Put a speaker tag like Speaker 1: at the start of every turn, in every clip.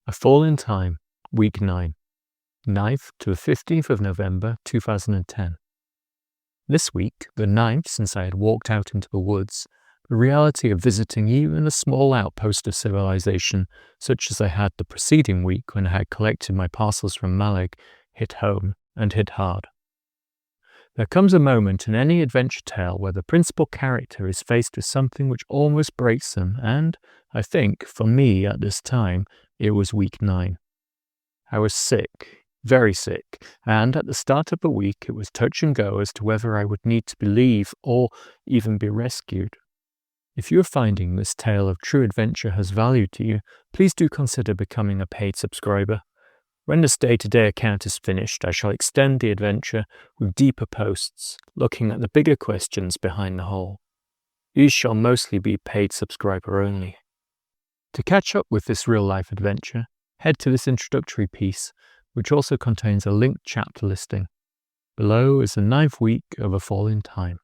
Speaker 1: A Fall in Time, Week 9, 9th to the 15th of November 2010. This week, the 9th since I had walked out into the woods, the reality of visiting even a small outpost of civilization, such as I had the preceding week when I had collected my parcels from Maleg, hit home and hit hard. There comes a moment in any adventure tale where the principal character is faced with something which almost breaks them, and, I think, for me at this time, it was week 9. I was sick, very sick, and at the start of the week it was touch and go as to whether I would need to believe or even be rescued. If you are finding this tale of true adventure has value to you, please do consider becoming a paid subscriber. When this day-to-day account is finished, I shall extend the adventure with deeper posts, looking at the bigger questions behind the whole. These shall mostly be paid subscriber only. To catch up with this real-life adventure, head to this introductory piece, which also contains a linked chapter listing. Below is the 9th week of A Fall in Time.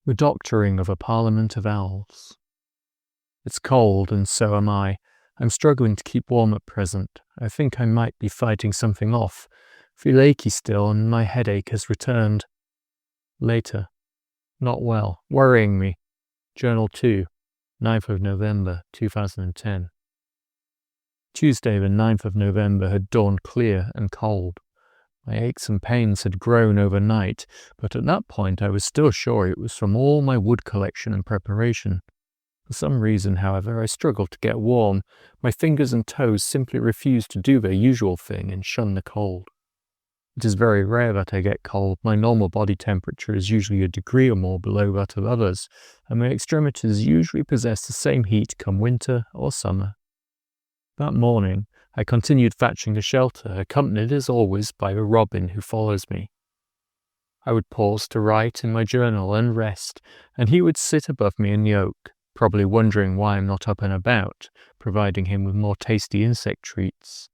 Speaker 1: The Doctoring of a Parliament of Owls. It's cold, and so am I. I'm struggling to keep warm at present. I think I might be fighting something off. Feel achy still, and my headache has returned. Later. Not well. Worrying me. Journal 2. 9th of November, 2010. Tuesday the 9th of November had dawned clear and cold. My aches and pains had grown overnight, but at that point I was still sure it was from all my wood collection and preparation. For some reason, however, I struggled to get warm. My fingers and toes simply refused to do their usual thing and shun the cold. It is very rare that I get cold. My normal body temperature is usually a degree or more below that of others, and my extremities usually possess the same heat come winter or summer. That morning, I continued thatching the shelter, accompanied as always by the robin who follows me. I would pause to write in my journal and rest, and he would sit above me in the oak, probably wondering why I'm not up and about, providing him with more tasty insect treats.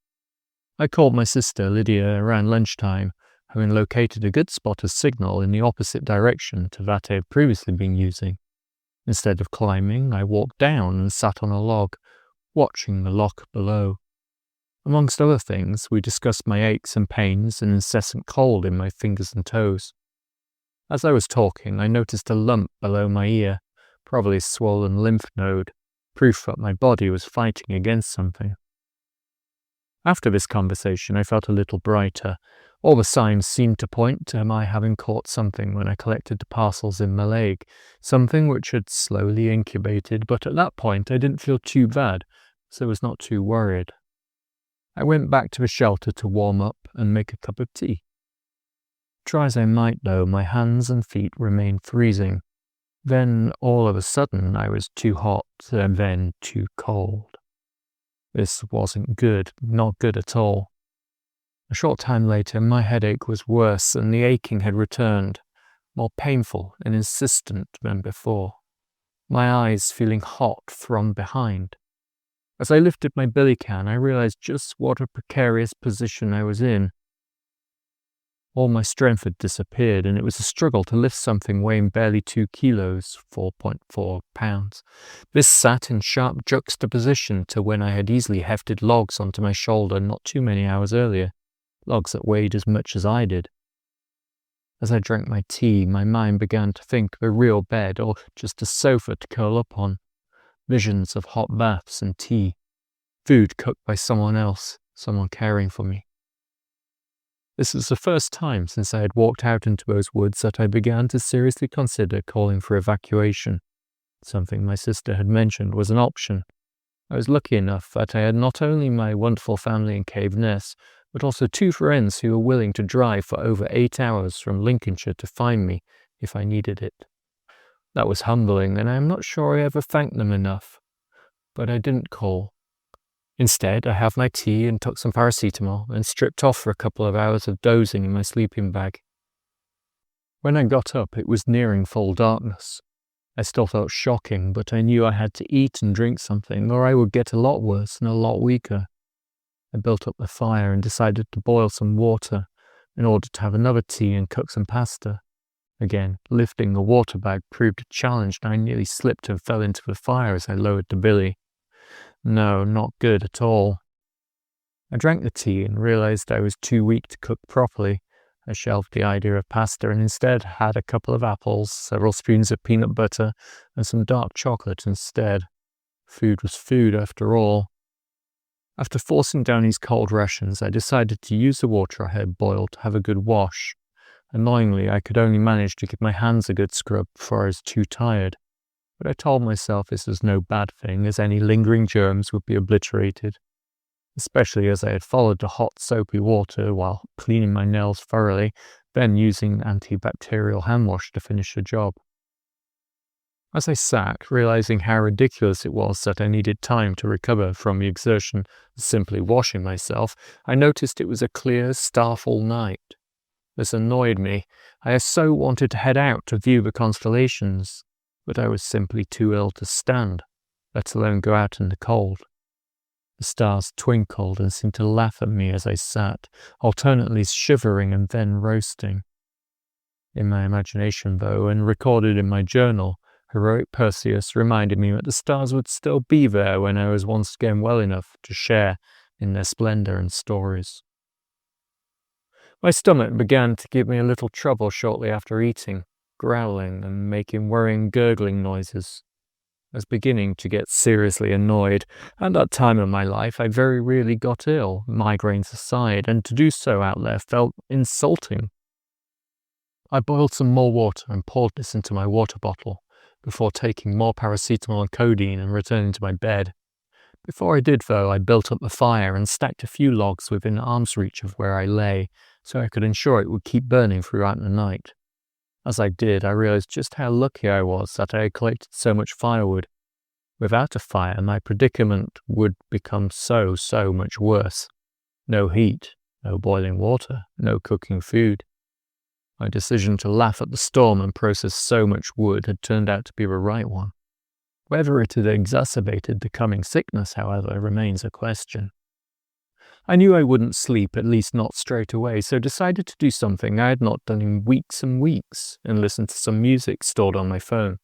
Speaker 1: I called my sister Lydia around lunchtime, having located a good spot of signal in the opposite direction to that I had previously been using. Instead of climbing, I walked down and sat on a log, watching the loch below. Amongst other things, we discussed my aches and pains and incessant cold in my fingers and toes. As I was talking, I noticed a lump below my ear, probably a swollen lymph node, proof that my body was fighting against something. After this conversation, I felt a little brighter. All the signs seemed to point to my having caught something when I collected the parcels in Maleg, something which had slowly incubated, but at that point I didn't feel too bad, so was not too worried. I went back to the shelter to warm up and make a cup of tea. Try as I might, though, my hands and feet remained freezing. Then, all of a sudden, I was too hot and then too cold. This wasn't good, not good at all. A short time later, my headache was worse and the aching had returned, more painful and insistent than before. My eyes feeling hot from behind. As I lifted my billy can, I realized just what a precarious position I was in. All my strength had disappeared, and it was a struggle to lift something weighing barely 2 kilos, 4.4 pounds. This sat in sharp juxtaposition to when I had easily hefted logs onto my shoulder not too many hours earlier, logs that weighed as much as I did. As I drank my tea, my mind began to think of a real bed or just a sofa to curl up on. Visions of hot baths and tea, food cooked by someone else, someone caring for me. This was the first time since I had walked out into those woods that I began to seriously consider calling for evacuation, something my sister had mentioned was an option. I was lucky enough that I had not only my wonderful family in Caithness, but also 2 friends who were willing to drive for over 8 hours from Lincolnshire to find me if I needed it. That was humbling, and I am not sure I ever thanked them enough. But I didn't call. Instead, I had my tea and took some paracetamol and stripped off for a couple of hours of dozing in my sleeping bag. When I got up, it was nearing full darkness. I still felt shocking, but I knew I had to eat and drink something, or I would get a lot worse and a lot weaker. I built up the fire and decided to boil some water in order to have another tea and cook some pasta. Again, lifting the water bag proved a challenge, and I nearly slipped and fell into the fire as I lowered the billy. No, not good at all. I drank the tea and realized I was too weak to cook properly. I shelved the idea of pasta and instead had a couple of apples, several spoons of peanut butter, and some dark chocolate instead. Food was food after all. After forcing down these cold rations, I decided to use the water I had boiled to have a good wash. Annoyingly, I could only manage to give my hands a good scrub before I was too tired. But I told myself this was no bad thing, as any lingering germs would be obliterated. Especially as I had followed the hot soapy water while cleaning my nails thoroughly, then using antibacterial hand wash to finish the job. As I sat, realizing how ridiculous it was that I needed time to recover from the exertion of simply washing myself, I noticed it was a clear, starful night. This annoyed me. I so wanted to head out to view the constellations, but I was simply too ill to stand, let alone go out in the cold. The stars twinkled and seemed to laugh at me as I sat, alternately shivering and then roasting. In my imagination, though, and recorded in my journal, heroic Perseus reminded me that the stars would still be there when I was once again well enough to share in their splendor and stories. My stomach began to give me a little trouble shortly after eating, growling and making worrying gurgling noises. I was beginning to get seriously annoyed. At that time of my life, I very rarely got ill, migraines aside, and to do so out there felt insulting. I boiled some more water and poured this into my water bottle, before taking more paracetamol and codeine and returning to my bed. Before I did, though, I built up the fire and stacked a few logs within arm's reach of where I lay, so I could ensure it would keep burning throughout the night. As I did, I realized just how lucky I was that I had collected so much firewood. Without a fire, my predicament would become so much worse. No heat, no boiling water, no cooking food. My decision to laugh at the storm and process so much wood had turned out to be the right one. Whether it had exacerbated the coming sickness, however, remains a question. I knew I wouldn't sleep, at least not straight away, so decided to do something I had not done in weeks and weeks, and listen to some music stored on my phone.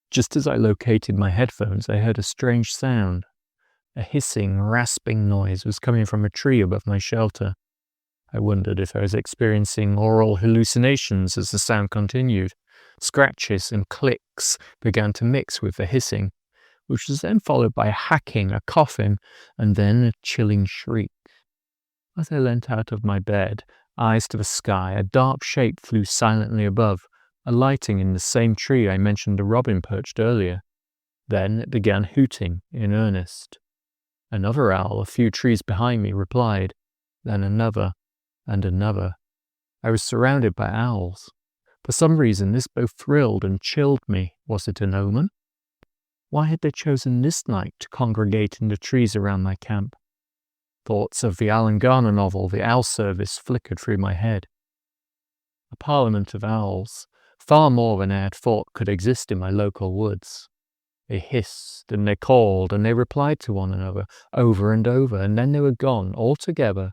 Speaker 1: Just as I located my headphones, I heard a strange sound. A hissing, rasping noise was coming from a tree above my shelter. I wondered if I was experiencing oral hallucinations as the sound continued. Scratches and clicks began to mix with the hissing, which was then followed by a hacking, a coughing, and then a chilling shriek. As I leant out of my bed, eyes to the sky, a dark shape flew silently above, alighting in the same tree I mentioned the robin perched earlier. Then it began hooting in earnest. Another owl, a few trees behind me, replied, then another, and another. I was surrounded by owls. For some reason, this both thrilled and chilled me. Was it an omen? Why had they chosen this night to congregate in the trees around my camp? Thoughts of the Alan Garner novel, The Owl Service, flickered through my head. A parliament of owls, far more than I had thought could exist in my local woods. They hissed, and they called, and they replied to one another, over and over, and then they were gone, all together,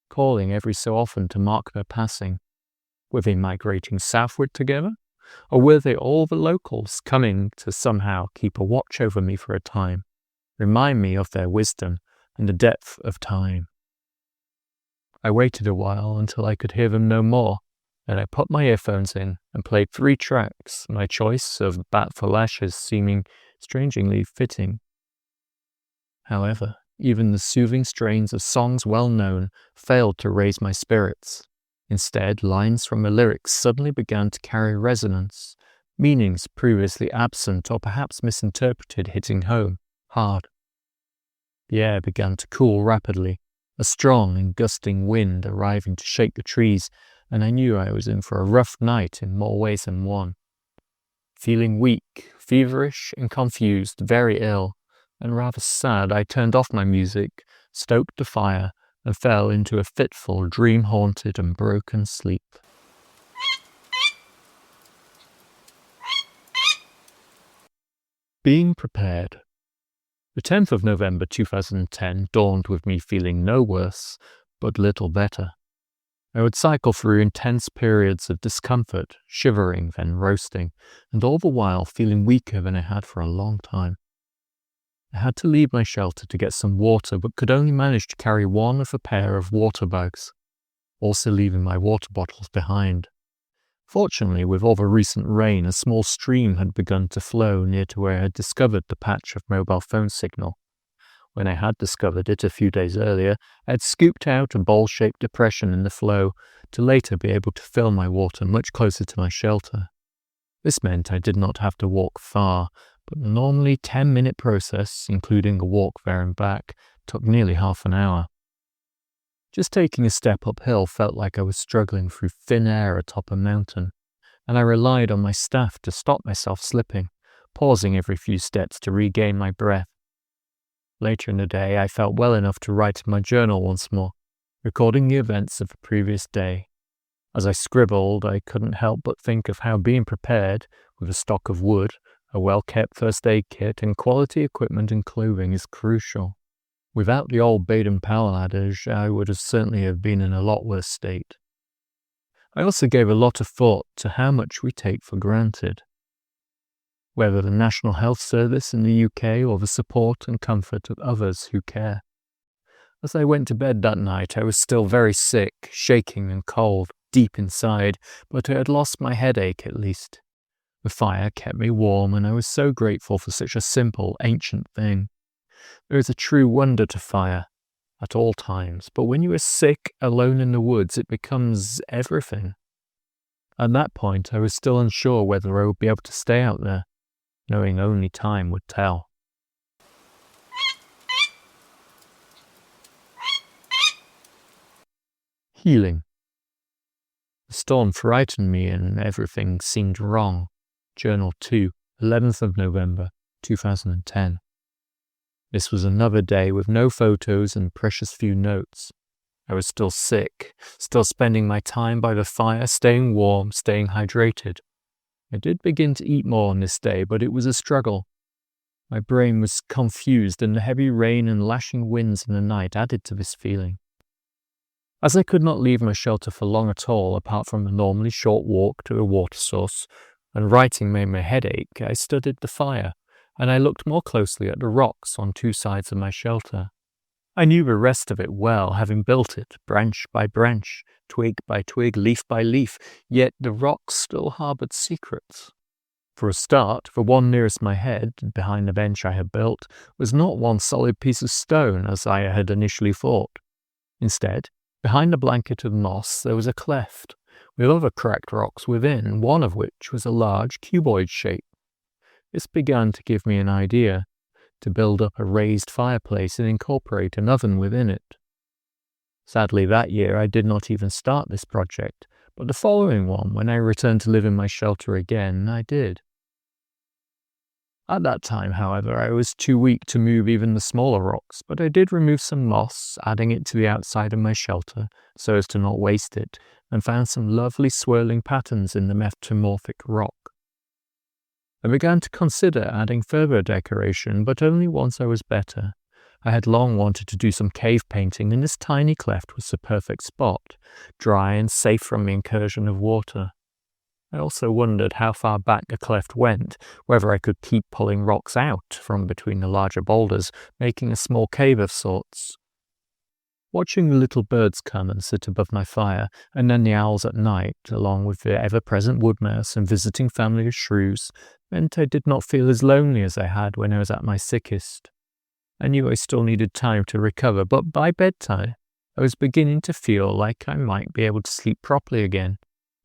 Speaker 1: calling every so often to mark their passing. Were they migrating southward together? Or were they all the locals coming to somehow keep a watch over me for a time, remind me of their wisdom and the depth of time? I waited a while until I could hear them no more, then I put my earphones in and played 3 tracks, my choice of Bat for Lashes seeming strangely fitting. However, even the soothing strains of songs well known failed to raise my spirits. Instead, lines from the lyrics suddenly began to carry resonance, meanings previously absent or perhaps misinterpreted hitting home, hard. The air began to cool rapidly, a strong and gusting wind arriving to shake the trees, and I knew I was in for a rough night in more ways than one. Feeling weak, feverish and confused, very ill, and rather sad, I turned off my music, stoked the fire, and fell into a fitful, dream-haunted and broken sleep. Being prepared. The 10th of November 2010 dawned with me feeling no worse, but little better. I would cycle through intense periods of discomfort, shivering, then roasting, and all the while feeling weaker than I had for a long time. I had to leave my shelter to get some water, but could only manage to carry one of a pair of water bags, also leaving my water bottles behind. Fortunately, with all the recent rain, a small stream had begun to flow near to where I had discovered the patch of mobile phone signal. When I had discovered it a few days earlier, I had scooped out a bowl-shaped depression in the flow to later be able to fill my water much closer to my shelter. This meant I did not have to walk far, but the normally 10-minute process, including a walk there and back, took nearly half an hour. Just taking a step uphill felt like I was struggling through thin air atop a mountain, and I relied on my staff to stop myself slipping, pausing every few steps to regain my breath. Later in the day, I felt well enough to write in my journal once more, recording the events of the previous day. As I scribbled, I couldn't help but think of how being prepared, with a stock of wood, a well-kept first aid kit, and quality equipment and clothing is crucial. Without the old Baden-Powell adage, I would certainly have been in a lot worse state. I also gave a lot of thought to how much we take for granted. Whether the National Health Service in the UK or the support and comfort of others who care. As I went to bed that night, I was still very sick, shaking and cold, deep inside, but I had lost my headache at least. The fire kept me warm, and I was so grateful for such a simple, ancient thing. There is a true wonder to fire, at all times, but when you are sick, alone in the woods, it becomes everything. At that point, I was still unsure whether I would be able to stay out there, knowing only time would tell. Healing. The storm frightened me and everything seemed wrong. Journal 2, 11th of November, 2010. This was another day with no photos and precious few notes. I was still sick, still spending my time by the fire, staying warm, staying hydrated. I did begin to eat more on this day, but it was a struggle. My brain was confused, and the heavy rain and lashing winds in the night added to this feeling. As I could not leave my shelter for long at all, apart from a normally short walk to a water source, and writing made my head ache, I studied the fire, and I looked more closely at the rocks on two sides of my shelter. I knew the rest of it well, having built it, branch by branch, twig by twig, leaf by leaf, yet the rocks still harboured secrets. For a start, the one nearest my head, behind the bench I had built, was not one solid piece of stone as I had initially thought. Instead, behind the blanket of moss there was a cleft, with other cracked rocks within, one of which was a large cuboid shape. This began to give me an idea, to build up a raised fireplace and incorporate an oven within it. Sadly, that year I did not even start this project, but the following one, when I returned to live in my shelter again, I did. At that time, however, I was too weak to move even the smaller rocks, but I did remove some moss, adding it to the outside of my shelter so as to not waste it, and found some lovely swirling patterns in the metamorphic rock. I began to consider adding further decoration, but only once I was better. I had long wanted to do some cave painting, and this tiny cleft was the perfect spot, dry and safe from the incursion of water. I also wondered how far back the cleft went, whether I could keep pulling rocks out from between the larger boulders, making a small cave of sorts. Watching the little birds come and sit above my fire, and then the owls at night, along with the ever-present wood mouse and visiting family of shrews, meant I did not feel as lonely as I had when I was at my sickest. I knew I still needed time to recover, but by bedtime, I was beginning to feel like I might be able to sleep properly again,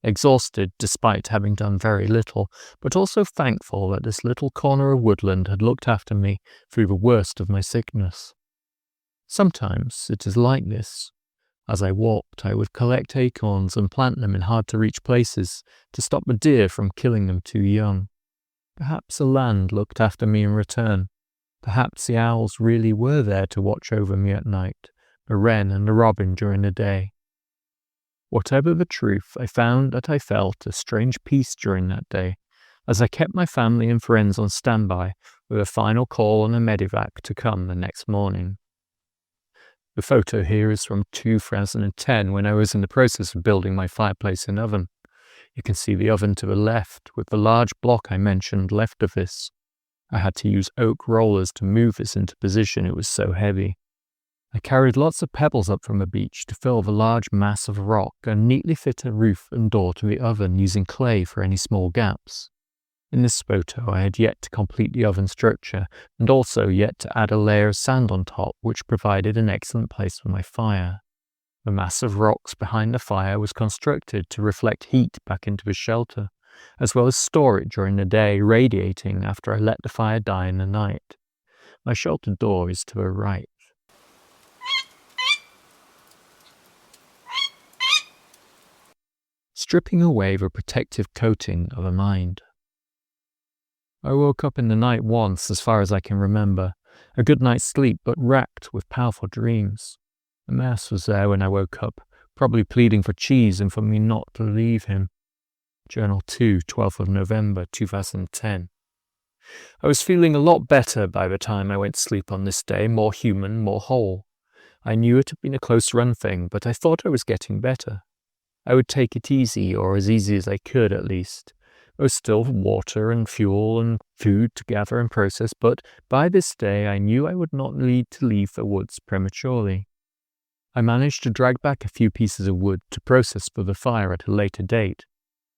Speaker 1: exhausted despite having done very little, but also thankful that this little corner of woodland had looked after me through the worst of my sickness. Sometimes it is like this. As I walked, I would collect acorns and plant them in hard-to-reach places to stop the deer from killing them too young. Perhaps the land looked after me in return. Perhaps the owls really were there to watch over me at night, the wren and the robin during the day. Whatever the truth, I found that I felt a strange peace during that day, as I kept my family and friends on standby with a final call on a medevac to come the next morning. The photo here is from 2010 when I was in the process of building my fireplace and oven. You can see the oven to the left with the large block I mentioned left of this. I had to use oak rollers to move this into position, it was so heavy. I carried lots of pebbles up from the beach to fill the large mass of rock and neatly fit a roof and door to the oven using clay for any small gaps. In this photo I had yet to complete the oven structure and also yet to add a layer of sand on top, which provided an excellent place for my fire. The mass of rocks behind the fire was constructed to reflect heat back into the shelter, as well as store it during the day, radiating after I let the fire die in the night. My shelter door is to the right. Stripping away the protective coating of a mind. I woke up in the night once, as far as I can remember. A good night's sleep, but racked with powerful dreams. A mouse was there when I woke up, probably pleading for cheese and for me not to leave him. Journal 2, 12th of November, 2010. I was feeling a lot better by the time I went to sleep on this day, more human, more whole. I knew it had been a close run thing, but I thought I was getting better. I would take it easy, or as easy as I could at least. There was still water and fuel and food to gather and process, but by this day I knew I would not need to leave the woods prematurely. I managed to drag back a few pieces of wood to process for the fire at a later date.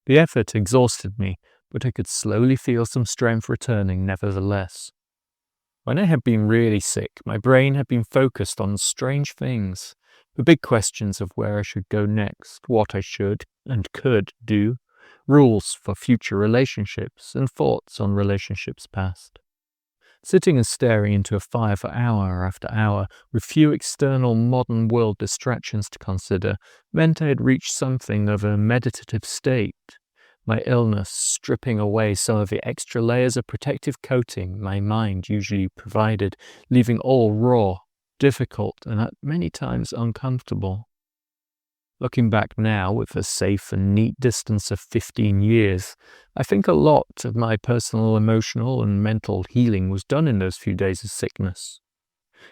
Speaker 1: The effort exhausted me, but I could slowly feel some strength returning nevertheless. When I had been really sick, my brain had been focused on strange things. The big questions of where I should go next, what I should and could do, rules for future relationships, and thoughts on relationships past. Sitting and staring into a fire for hour after hour, with few external modern world distractions to consider, meant I had reached something of a meditative state. My illness stripping away some of the extra layers of protective coating my mind usually provided, leaving all raw, difficult, and at many times uncomfortable. Looking back now with a safe and neat distance of 15 years, I think a lot of my personal, emotional, and mental healing was done in those few days of sickness.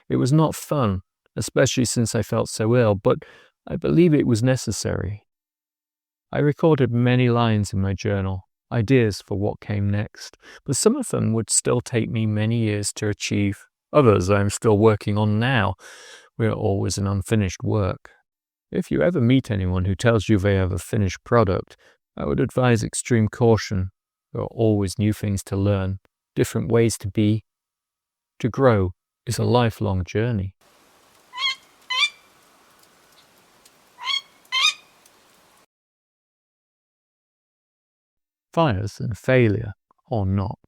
Speaker 1: It was not fun, especially since I felt so ill, but I believe it was necessary. I recorded many lines in my journal, ideas for what came next, but some of them would still take me many years to achieve. Others I am still working on now. We are always an unfinished work. If you ever meet anyone who tells you they have a finished product, I would advise extreme caution. There are always new things to learn, different ways to be. To grow is a lifelong journey. Fires and failure, or not.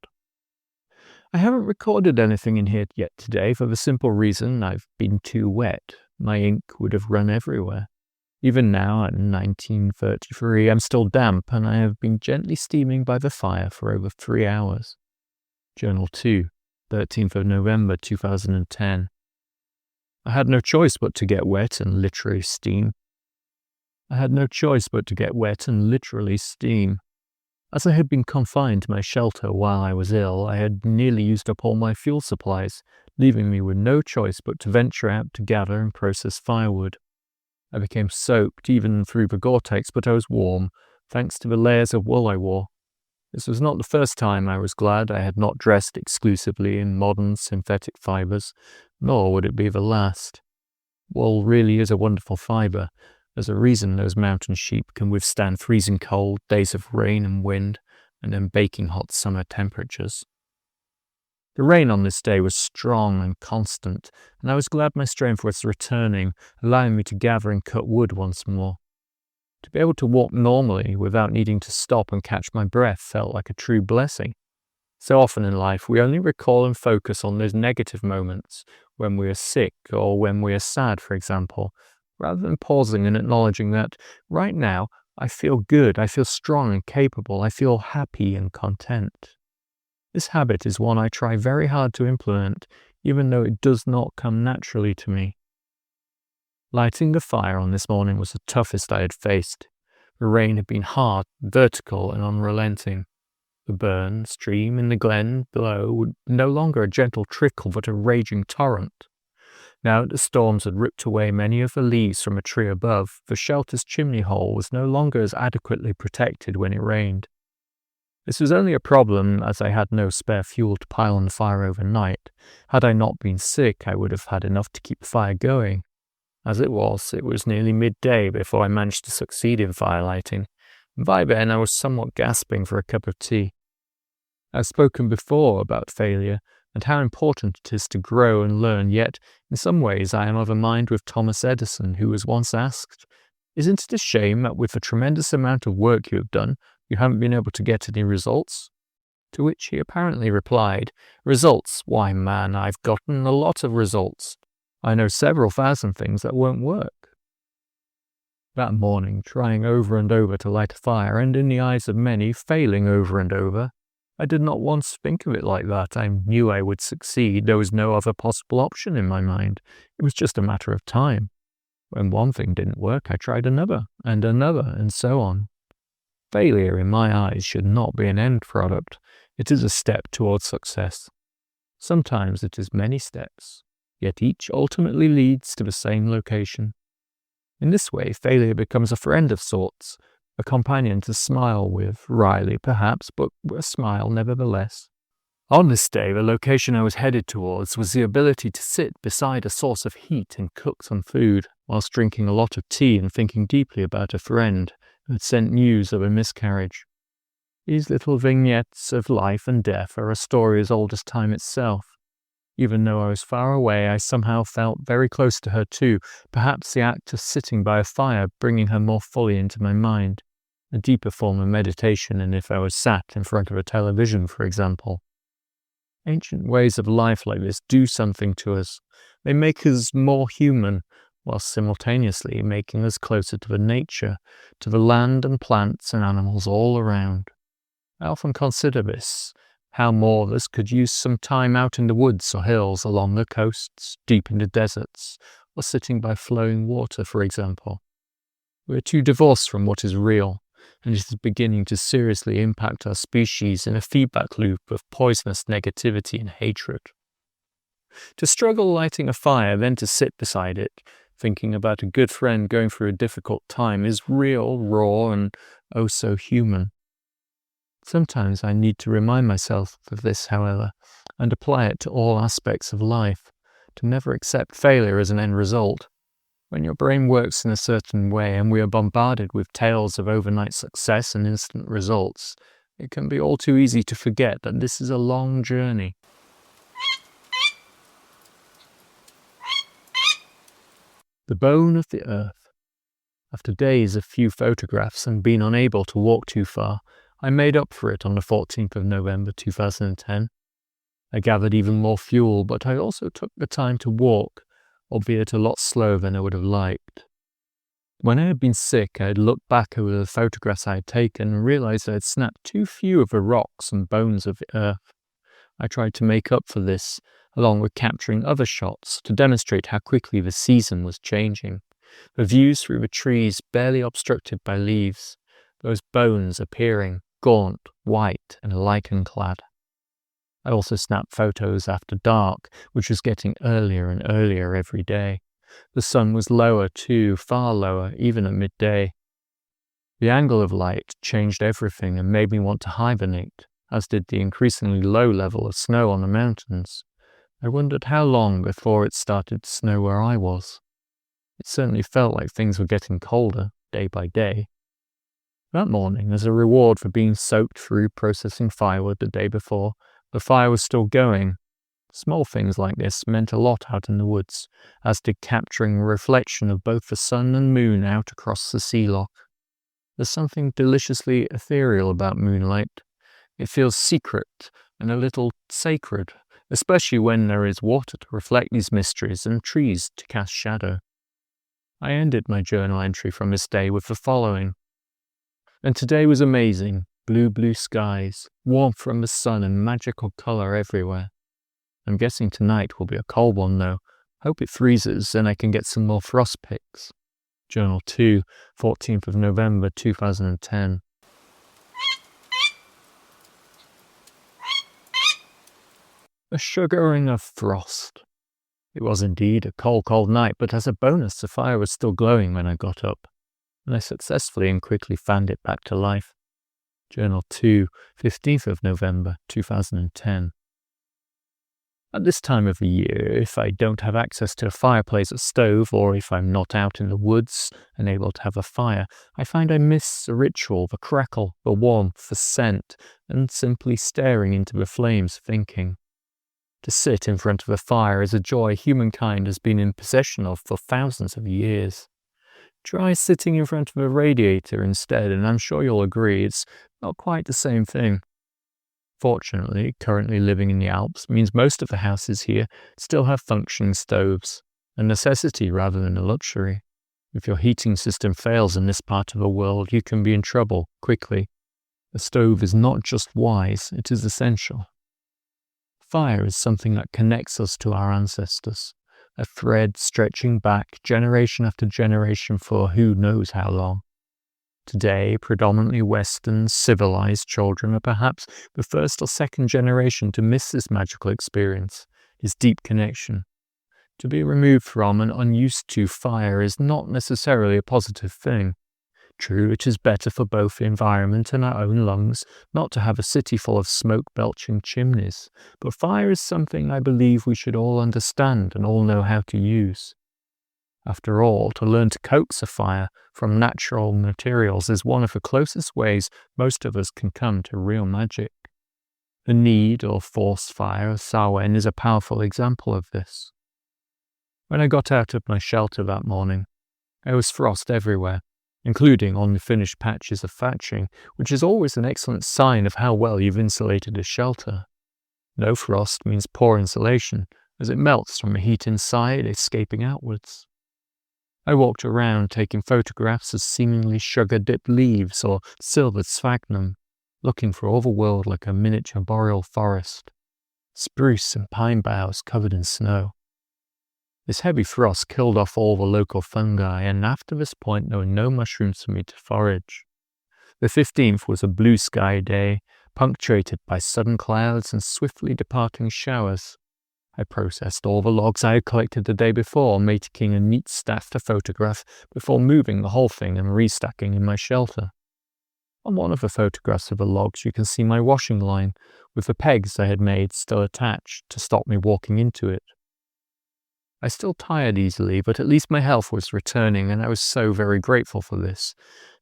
Speaker 1: I haven't recorded anything in here yet today for the simple reason I've been too wet. My ink would have run everywhere. Even now, at 1933, I'm still damp, and I have been gently steaming by the fire for over 3 hours. Journal 2, 13th of November, 2010. I had no choice but to get wet and literally steam. As I had been confined to my shelter while I was ill, I had nearly used up all my fuel supplies, leaving me with no choice but to venture out to gather and process firewood. I became soaked even through the Gore-Tex, but I was warm, thanks to the layers of wool I wore. This was not the first time I was glad I had not dressed exclusively in modern synthetic fibers, nor would it be the last. Wool really is a wonderful fiber. There's a reason those mountain sheep can withstand freezing cold, days of rain and wind, and then baking hot summer temperatures. The rain on this day was strong and constant, and I was glad my strength was returning, allowing me to gather and cut wood once more. To be able to walk normally without needing to stop and catch my breath felt like a true blessing. So often in life, we only recall and focus on those negative moments, when we are sick or when we are sad, for example, rather than pausing and acknowledging that right now I feel good, I feel strong and capable, I feel happy and content. This habit is one I try very hard to implement, even though it does not come naturally to me. Lighting the fire on this morning was the toughest I had faced. The rain had been hard, vertical, and unrelenting. The burn stream in the glen below was no longer a gentle trickle, but a raging torrent. Now that the storms had ripped away many of the leaves from a tree above, the shelter's chimney hole was no longer as adequately protected when it rained. This was only a problem as I had no spare fuel to pile on the fire overnight. Had I not been sick, I would have had enough to keep the fire going. As it was nearly midday before I managed to succeed in firelighting. By then, I was somewhat gasping for a cup of tea. I've spoken before about failure and how important it is to grow and learn, yet in some ways I am of a mind with Thomas Edison, who was once asked, "Isn't it a shame that with a tremendous amount of work you have done, you haven't been able to get any results?" To which he apparently replied, "Results? Why, man, I've gotten a lot of results. I know several thousand things that won't work." That morning, trying over and over to light a fire, and in the eyes of many, failing over and over, I did not once think of it like that. I knew I would succeed. There was no other possible option in my mind. It was just a matter of time. When one thing didn't work, I tried another, and so on. Failure, in my eyes, should not be an end product. It is a step towards success. Sometimes it is many steps, yet each ultimately leads to the same location. In this way, failure becomes a friend of sorts, a companion to smile with, wryly perhaps, but a smile nevertheless. On this day, the location I was headed towards was the ability to sit beside a source of heat and cook some food, whilst drinking a lot of tea and thinking deeply about a friend who had sent news of a miscarriage. These little vignettes of life and death are a story as old as time itself. Even though I was far away, I somehow felt very close to her too, perhaps the act of sitting by a fire bringing her more fully into my mind, a deeper form of meditation than if I was sat in front of a television, for example. Ancient ways of life like this do something to us. They make us more human, whilst simultaneously making us closer to the nature, to the land and plants and animals all around. I often consider this, how more of us could use some time out in the woods or hills, along the coasts, deep in the deserts, or sitting by flowing water, for example. We are too divorced from what is real, and it is beginning to seriously impact our species in a feedback loop of poisonous negativity and hatred. To struggle lighting a fire, then to sit beside it, thinking about a good friend going through a difficult time, is real, raw, and oh so human. Sometimes I need to remind myself of this, however, and apply it to all aspects of life, to never accept failure as an end result. When your brain works in a certain way and we are bombarded with tales of overnight success and instant results, it can be all too easy to forget that this is a long journey. The bone of the earth. After days of few photographs and being unable to walk too far, I made up for it on the 14th of November 2010. I gathered even more fuel, but I also took the time to walk, albeit a lot slower than I would have liked. When I had been sick, I had looked back over the photographs I had taken and realized I had snapped too few of the rocks and bones of the earth. I tried to make up for this, along with capturing other shots to demonstrate how quickly the season was changing. The views through the trees barely obstructed by leaves, those bones appearing gaunt, white, and lichen-clad. I also snapped photos after dark, which was getting earlier and earlier every day. The sun was lower too, far lower, even at midday. The angle of light changed everything and made me want to hibernate, as did the increasingly low level of snow on the mountains. I wondered how long before it started to snow where I was. It certainly felt like things were getting colder, day by day. That morning, as a reward for being soaked through processing firewood the day before, the fire was still going. Small things like this meant a lot out in the woods, as did capturing a reflection of both the sun and moon out across the sea loch. There's something deliciously ethereal about moonlight. It feels secret and a little sacred, especially when there is water to reflect these mysteries and trees to cast shadow. I ended my journal entry from this day with the following. And today was amazing. Blue skies, warmth from the sun and magical colour everywhere. I'm guessing tonight will be a cold one though. Hope it freezes and I can get some more frost pics. Journal 2, 14th of November 2010. A sugaring of frost. It was indeed a cold, cold night, but as a bonus, the fire was still glowing when I got up, and I successfully and quickly fanned it back to life. Journal 2, 15th of November, 2010. At this time of the year, if I don't have access to a fireplace or stove, or if I'm not out in the woods and able to have a fire, I find I miss the ritual, the crackle, the warmth, the scent, and simply staring into the flames, thinking. To sit in front of a fire is a joy humankind has been in possession of for thousands of years. Try sitting in front of a radiator instead, and I'm sure you'll agree it's not quite the same thing. Fortunately, currently living in the Alps means most of the houses here still have functioning stoves, a necessity rather than a luxury. If your heating system fails in this part of the world, you can be in trouble quickly. A stove is not just wise, it is essential. Fire is something that connects us to our ancestors, a thread stretching back generation after generation for who knows how long. Today, predominantly Western, civilized children are perhaps the first or second generation to miss this magical experience, this deep connection. To be removed from and unused to fire is not necessarily a positive thing. True, it is better for both the environment and our own lungs not to have a city full of smoke-belching chimneys, but fire is something I believe we should all understand and all know how to use. After all, to learn to coax a fire from natural materials is one of the closest ways most of us can come to real magic. The need or force fire of Samhain is a powerful example of this. When I got out of my shelter that morning, there was frost everywhere, including on the finished patches of thatching, which is always an excellent sign of how well you've insulated a shelter. No frost means poor insulation, as it melts from the heat inside, escaping outwards. I walked around taking photographs of seemingly sugar-dipped leaves or silvered sphagnum, looking for all the world like a miniature boreal forest, spruce and pine boughs covered in snow. This heavy frost killed off all the local fungi, and after this point there were no mushrooms for me to forage. The 15th was a blue sky day, punctuated by sudden clouds and swiftly departing showers. I processed all the logs I had collected the day before, making a neat stack to photograph before moving the whole thing and restacking in my shelter. On one of the photographs of the logs you can see my washing line, with the pegs I had made still attached to stop me walking into it. I still tired easily, but at least my health was returning, and I was so very grateful for this.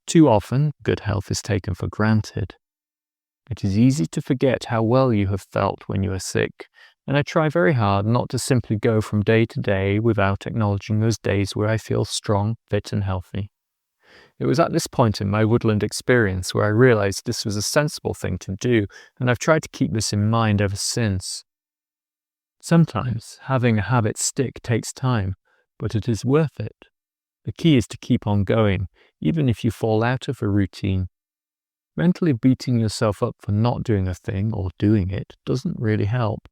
Speaker 1: Too often, good health is taken for granted. It is easy to forget how well you have felt when you are sick, and I try very hard not to simply go from day to day without acknowledging those days where I feel strong, fit and healthy. It was at this point in my woodland experience where I realized this was a sensible thing to do, and I've tried to keep this in mind ever since. Sometimes having a habit stick takes time, but it is worth it. The key is to keep on going, even if you fall out of a routine. Mentally beating yourself up for not doing a thing or doing it doesn't really help.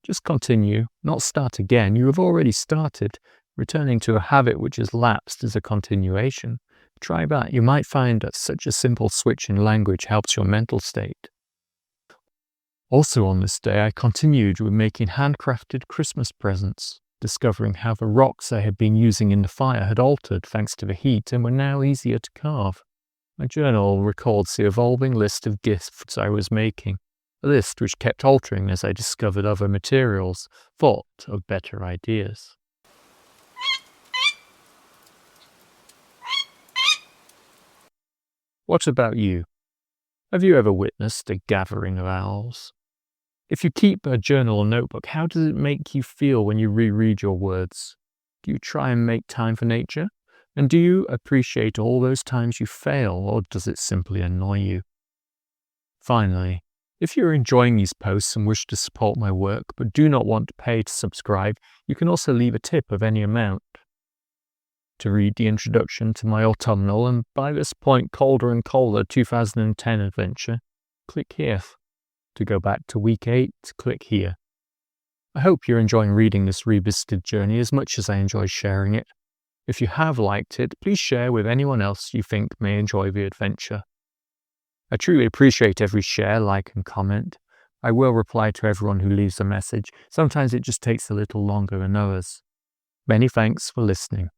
Speaker 1: Just continue, not start again. You have already started. Returning to a habit which has lapsed is a continuation. Try that. You might find that such a simple switch in language helps your mental state. Also on this day, I continued with making handcrafted Christmas presents, discovering how the rocks I had been using in the fire had altered thanks to the heat and were now easier to carve. My journal records the evolving list of gifts I was making, a list which kept altering as I discovered other materials, thought of better ideas. What about you? Have you ever witnessed a gathering of owls? If you keep a journal or notebook, how does it make you feel when you reread your words? Do you try and make time for nature? And do you appreciate all those times you fail, or does it simply annoy you? Finally, if you're enjoying these posts and wish to support my work but do not want to pay to subscribe, you can also leave a tip of any amount. To read the introduction to my autumnal and by this point colder and colder 2010 adventure, click here. To go back to week 8, click here. I hope you're enjoying reading this revisited journey as much as I enjoy sharing it. If you have liked it, please share with anyone else you think may enjoy the adventure. I truly appreciate every share, like and comment. I will reply to everyone who leaves a message. Sometimes it just takes a little longer than others. Many thanks for listening.